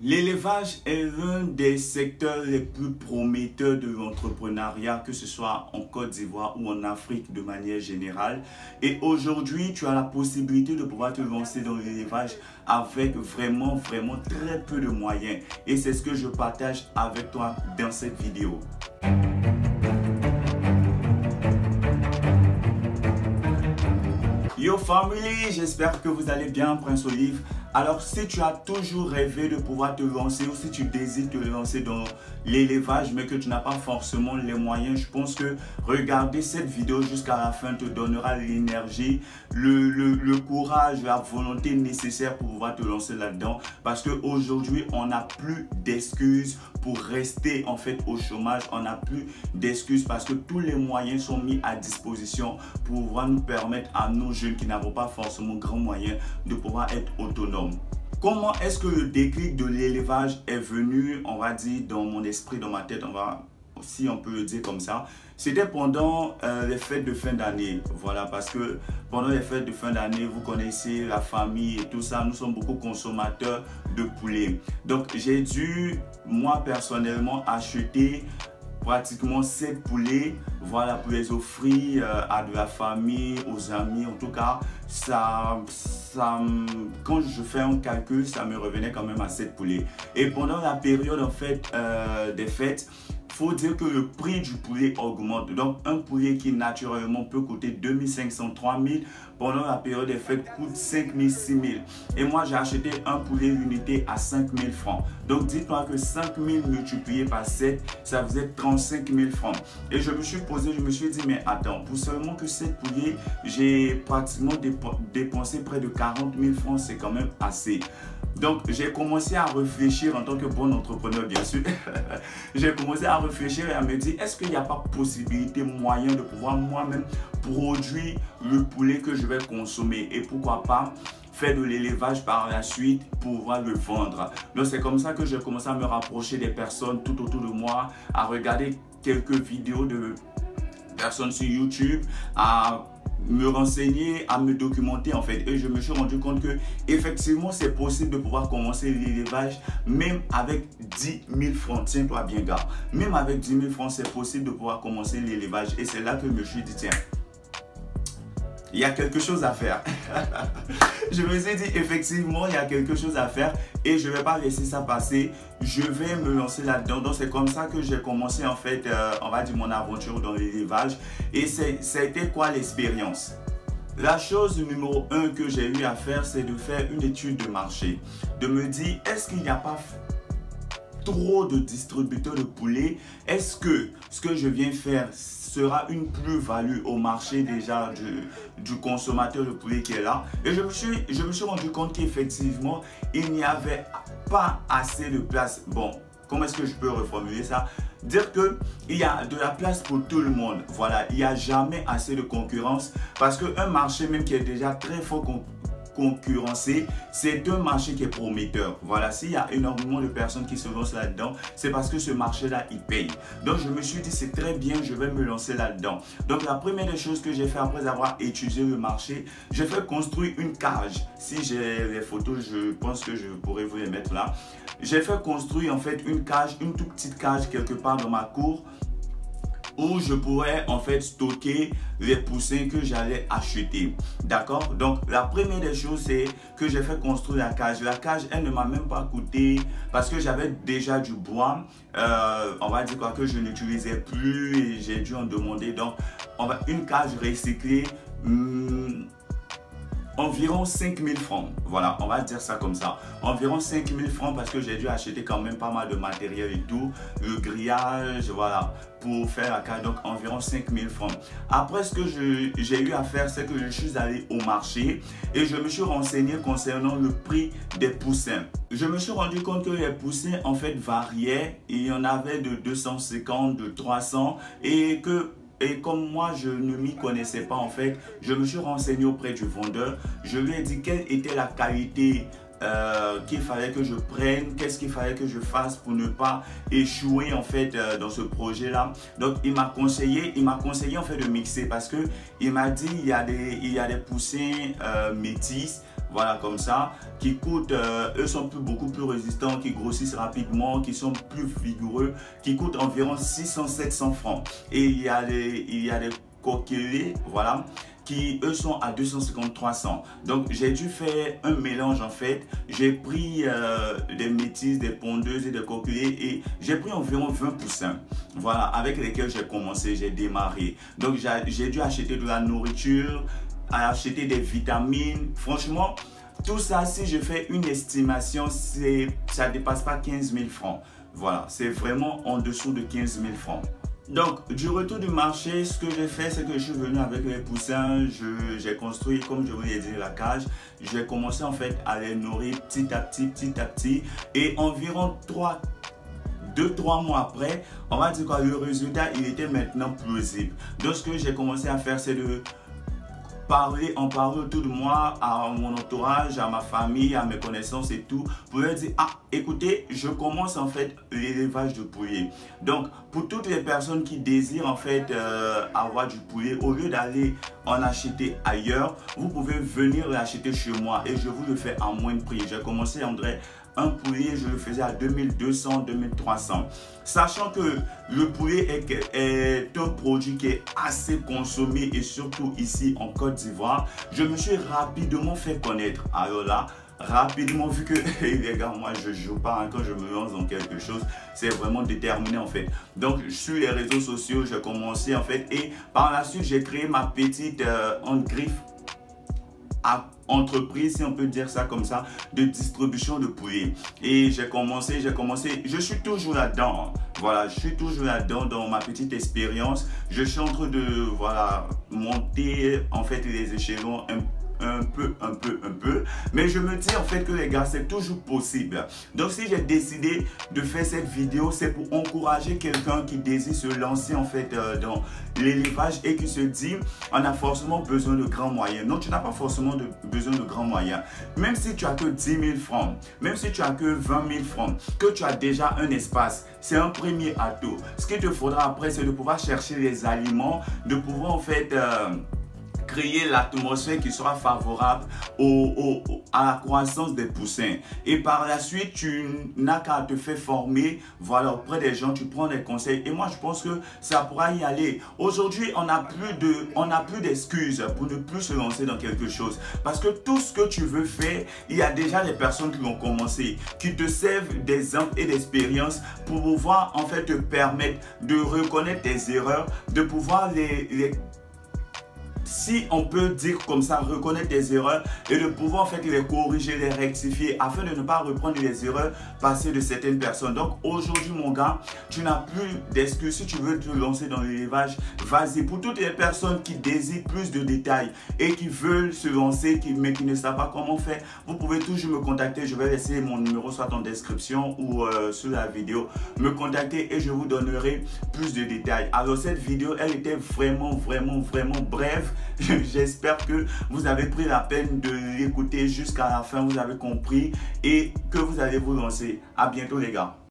L'élevage est l'un des secteurs les plus prometteurs de l'entrepreneuriat, que ce soit en Côte d'Ivoire ou en Afrique de manière générale. Et aujourd'hui, tu as la possibilité de pouvoir te lancer dans l'élevage avec vraiment très peu de moyens. Et c'est ce que je partage avec toi dans cette vidéo. Yo family, j'espère que vous allez bien, Prince Olive. Alors si tu as toujours rêvé de pouvoir te lancer ou si tu désires te lancer dans l'élevage mais que tu n'as pas forcément les moyens, je pense que regarder cette vidéo jusqu'à la fin te donnera l'énergie, le courage, la volonté nécessaire pour pouvoir te lancer là-dedans, parce qu'aujourd'hui on n'a plus d'excuses pour rester en fait au chômage. On n'a plus d'excuses parce que tous les moyens sont mis à disposition pour pouvoir nous permettre à nos jeunes qui n'avons pas forcément grands moyens de pouvoir être autonomes. Comment est-ce que le déclic de l'élevage est venu, on va dire, dans mon esprit, dans ma tête, si on peut le dire comme ça? C'était pendant les fêtes de fin d'année. Voilà, parce que pendant les fêtes de fin d'année, vous connaissez la famille et tout ça, nous sommes beaucoup consommateurs de poulet. Donc j'ai dû, moi personnellement, acheter pratiquement 7 poulets, voilà, pour les offrir à de la famille, aux amis. En tout cas, quand je fais un calcul, ça me revenait quand même à 7 poulets. Et pendant la période en fait des fêtes, faut dire que le prix du poulet augmente. Donc un poulet qui naturellement peut coûter 2500, 3000, pendant la période des fêtes coûte 5000, 6000. Et moi j'ai acheté un poulet unité à 5000 francs. Donc dites-moi que 5000 multiplié par 7, ça faisait 35 000 francs. Et je me suis posé, je me suis dit, mais attends, pour seulement que 7 poulets, j'ai pratiquement dépensé près de 40 000 francs, c'est quand même assez. Donc, j'ai commencé à réfléchir en tant que bon entrepreneur, bien sûr. J'ai commencé à réfléchir et à me dire, est-ce qu'il n'y a pas possibilité, moyen de pouvoir moi-même produire le poulet que je vais consommer? Et pourquoi pas faire de l'élevage par la suite pour pouvoir le vendre. Donc, c'est comme ça que j'ai commencé à me rapprocher des personnes tout autour de moi, à regarder quelques vidéos de personnes sur YouTube, à me renseigner, à me documenter en fait, et je me suis rendu compte que effectivement c'est possible de pouvoir commencer l'élevage même avec 10 000 francs. Tiens-toi bien gars, même avec 10 000 francs c'est possible de pouvoir commencer l'élevage. Et c'est là que je me suis dit, tiens, il y a quelque chose à faire. Je me suis dit, effectivement, il y a quelque chose à faire et je ne vais pas laisser ça passer. Je vais me lancer là-dedans. Donc, c'est comme ça que j'ai commencé, en fait, on va dire, mon aventure dans l'élevage. Et ça a été quoi l'expérience? La chose numéro 1 que j'ai eu à faire, c'est de faire une étude de marché. De me dire, est-ce qu'il n'y a pas trop de distributeurs de poulets? Est-ce que ce que je viens faire sera une plus-value au marché déjà du consommateur de poulet qui est là? Et je me suis rendu compte qu'effectivement, il n'y avait pas assez de place. Bon, comment est-ce que je peux reformuler ça? Dire qu'il y a de la place pour tout le monde. Voilà, il n'y a jamais assez de concurrence parce qu'un marché même qui est déjà très fort concurrencé, c'est un marché qui est prometteur. Voilà, s'il y a énormément de personnes qui se lancent là-dedans, c'est parce que ce marché-là, il paye. Donc, je me suis dit, c'est très bien, je vais me lancer là-dedans. Donc, la première des choses que j'ai fait après avoir étudié le marché, j'ai fait construire une cage. Si j'ai les photos, je pense que je pourrais vous les mettre là. J'ai fait construire en fait une cage, une toute petite cage quelque part dans ma cour, où je pourrais en fait stocker les poussins que j'allais acheter. D'accord? Donc la première des choses, c'est que j'ai fait construire la cage. La cage, elle ne m'a même pas coûté parce que j'avais déjà du bois, on va dire quoi, que je n'utilisais plus et j'ai dû en demander. Donc une cage recyclée, environ 5 000 francs. Voilà, on va dire ça comme ça. Environ 5 000 francs parce que j'ai dû acheter quand même pas mal de matériel et tout. Le grillage, voilà, pour faire la cage. Donc environ 5 000 francs. Après, ce que j'ai eu à faire, c'est que je suis allé au marché et je me suis renseigné concernant le prix des poussins. Je me suis rendu compte que les poussins en fait variaient. Il y en avait de 250, de 300 et comme moi, je ne m'y connaissais pas en fait, je me suis renseigné auprès du vendeur. Je lui ai dit quelle était la qualité qu'il fallait que je prenne, qu'est-ce qu'il fallait que je fasse pour ne pas échouer en fait dans ce projet-là. Donc, il m'a conseillé en fait de mixer parce que il m'a dit il y a des poussins métis. voilà, comme ça, qui coûtent, eux sont beaucoup plus résistants, qui grossissent rapidement, qui sont plus vigoureux, qui coûtent environ 600-700 francs. Et il y a des coqueliers, voilà, qui eux sont à 250-300. Donc j'ai dû faire un mélange en fait. J'ai pris des métisses, des pondeuses et des coqueliers et j'ai pris environ 20 poussins, voilà, avec lesquels j'ai commencé, j'ai démarré. Donc j'ai dû acheter de la nourriture, acheter des vitamines. Franchement, tout ça, si je fais une estimation, ça ne dépasse pas 15 000 francs. Voilà, c'est vraiment en dessous de 15 000 francs. Donc, du retour du marché, ce que j'ai fait, c'est que je suis venu avec les poussins, j'ai construit, comme je vous l'ai dit, la cage. J'ai commencé en fait à les nourrir petit à petit. Et environ 2-3 mois après, on va dire que le résultat, il était maintenant plausible. Donc, ce que j'ai commencé à faire, c'est de en parler autour de moi, à mon entourage, à ma famille, à mes connaissances et tout, pour leur dire, ah, écoutez, je commence en fait l'élevage de poulet. Donc, pour toutes les personnes qui désirent en fait avoir du poulet, au lieu d'aller en acheter ailleurs, vous pouvez venir l'acheter chez moi et je vous le fais à moins de prix. J'ai commencé, André, un poulet, je le faisais à 2200, 2300. Sachant que le poulet est un produit qui est assez consommé et surtout ici en Côte d'Ivoire, je me suis rapidement fait connaître. Alors là, rapidement, vu que les gars, moi je joue pas, hein, quand je me lance dans quelque chose, c'est vraiment déterminé en fait. Donc sur les réseaux sociaux, j'ai commencé en fait et par la suite, j'ai créé ma petite en griffe entreprise, si on peut dire ça comme ça, de distribution de poulet. Et j'ai commencé, je suis toujours là-dedans. Voilà, je suis toujours là-dedans dans ma petite expérience. Je suis en train de, voilà, monter en fait les échelons un peu. Mais je me dis en fait que les gars, c'est toujours possible. Donc si j'ai décidé de faire cette vidéo, c'est pour encourager quelqu'un qui désire se lancer en fait dans l'élevage et qui se dit, on a forcément besoin de grands moyens. Non, tu n'as pas forcément besoin de grands moyens. Même si tu as que 10 000 francs, même si tu as que 20 000 francs, que tu as déjà un espace, c'est un premier atout. Ce qu'il te faudra après, c'est de pouvoir chercher les aliments, de pouvoir en fait créer l'atmosphère qui sera favorable à la croissance des poussins. Et par la suite, tu n'as qu'à te faire former, voilà, auprès des gens, tu prends des conseils. Et moi, je pense que ça pourra y aller. Aujourd'hui, on n'a plus d'excuses pour ne plus se lancer dans quelque chose. Parce que tout ce que tu veux faire, il y a déjà des personnes qui ont commencé, qui te servent d'exemple et d'expérience pour pouvoir en fait te permettre de reconnaître tes erreurs, de pouvoir si on peut dire comme ça, reconnaître tes erreurs et de pouvoir en fait les corriger, les rectifier afin de ne pas reprendre les erreurs passées de certaines personnes. Donc aujourd'hui mon gars, tu n'as plus d'excuses. Si tu veux te lancer dans l'élevage, vas-y. Pour toutes les personnes qui désirent plus de détails et qui veulent se lancer mais qui ne savent pas comment faire, vous pouvez toujours me contacter. Je vais laisser mon numéro soit en description ou sous la vidéo. Me contacter et je vous donnerai plus de détails. Alors cette vidéo, elle était vraiment brève. J'espère que vous avez pris la peine de l'écouter jusqu'à la fin, vous avez compris et que vous allez vous lancer. À bientôt les gars.